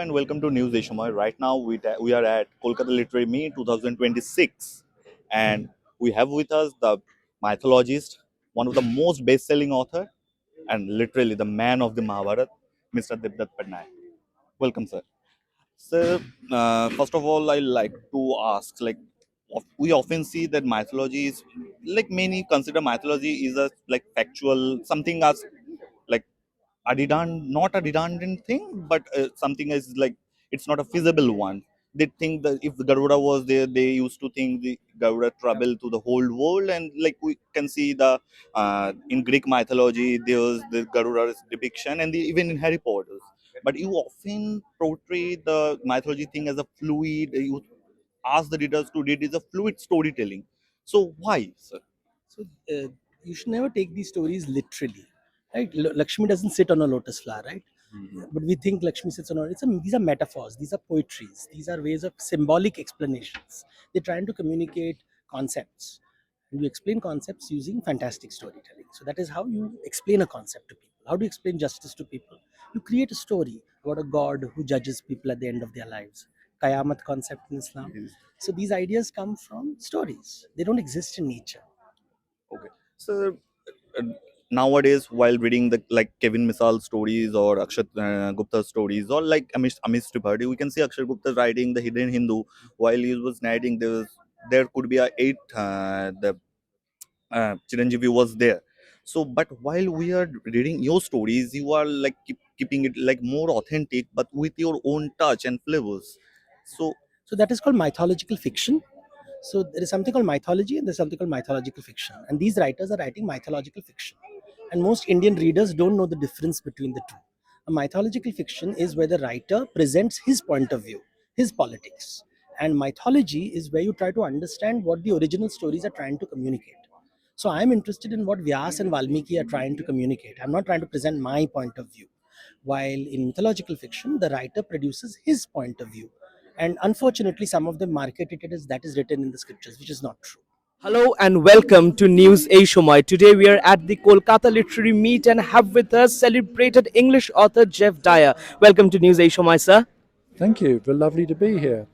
and welcome to News Ei Samay. Right now, we are at Kolkata Literary Meet 2026, and we have with us the mythologist, one of the most best-selling author, and literally the man of the Mahabharata, Mr. Devdutt Pattanaik. Welcome, sir. Sir, first of all, I like to ask, we often see that mythology is, like many consider mythology is a like factual something as like not a redundant thing, but something is like it's not a feasible one. They think that if the Garuda was there, they used to think the Garuda traveled to the whole world, and like we can see the in Greek mythology, there's the Garuda's depiction, and even in Harry Potter. But you often portray the mythology thing as a fluid. You ask the readers to read is a fluid storytelling. So why, sir? So you should never take these stories literally, right? Lakshmi doesn't sit on a lotus flower, right? But we think Lakshmi sits on a. These are metaphors. These are poetries. These are ways of symbolic explanations. They're trying to communicate concepts. And you explain concepts using fantastic storytelling. So that is how you explain a concept to people. How do you explain justice to people? You create a story about a god who judges people at the end of their lives. Qayamat concept in Islam. So these ideas come from stories. They don't exist in nature. Okay. So uh, nowadays, while reading the like Kevin Misal stories or Akshat Gupta stories or like Amish Tripathi, we can see Akshat Gupta writing the Hidden Hindu. While he was narrating, there could be a eight the Chiranjeevi was there. So, but while we are reading your stories, you are like keeping it like more authentic, but with your own touch and flavors. So, So that is called mythological fiction. So there is something called mythology and there's something called mythological fiction. And these writers are writing mythological fiction. And most Indian readers don't know the difference between the two. A mythological fiction is where the writer presents his point of view, his politics. And mythology is where you try to understand what the original stories are trying to communicate. So I'm interested in what Vyas and Valmiki are trying to communicate. I'm not trying to present my point of view. While in mythological fiction, the writer produces his point of view. And unfortunately, some of them market it as that is written in the scriptures, which is not true. Hello and welcome to News Ei Samay. Today we are at the Kolkata Literary Meet and have with us celebrated English author Geoff Dyer. Welcome to News Ei Samay, sir. Thank you. We're lovely to be here.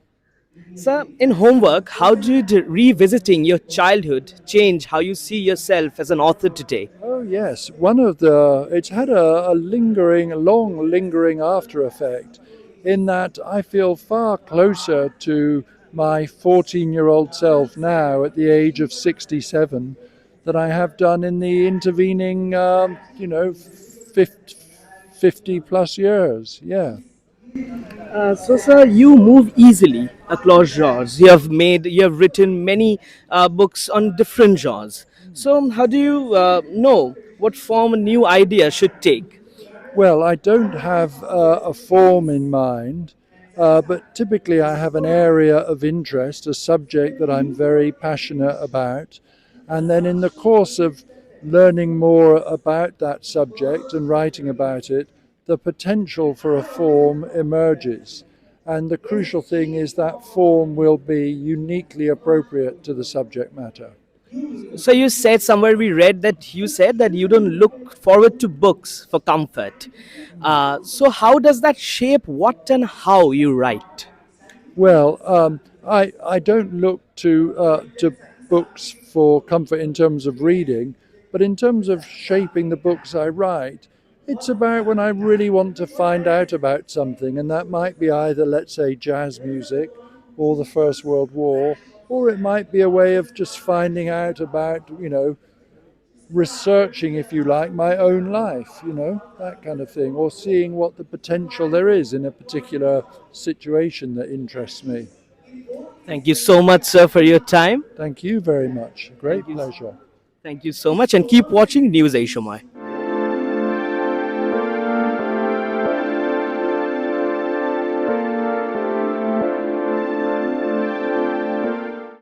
Sir, in homework, how did revisiting your childhood change how you see yourself as an author today? Oh, yes. It's had a long lingering after effect in that I feel far closer to my 14-year-old self now at the age of 67 than I have done in the intervening, 50 plus years. Yeah. So, sir, you move easily across genres. You have written many books on different genres. So, how do you know what form a new idea should take? Well, I don't have a form in mind, but typically I have an area of interest, a subject that I'm very passionate about. And then in the course of learning more about that subject and writing about it, the potential for a form emerges. And the crucial thing is that form will be uniquely appropriate to the subject matter. So you said somewhere we read that you said that you don't look forward to books for comfort. So how does that shape what and how you write? Well, I don't look to books for comfort in terms of reading, but in terms of shaping the books I write, it's about when I really want to find out about something, and that might be either, let's say, jazz music or the First World War, or it might be a way of just finding out about, researching, if you like, my own life, that kind of thing, or seeing what the potential there is in a particular situation that interests me. Thank you so much, sir, for your time. Thank you very much. Thank Great you. pleasure. Thank you so much, and keep watching News Asia.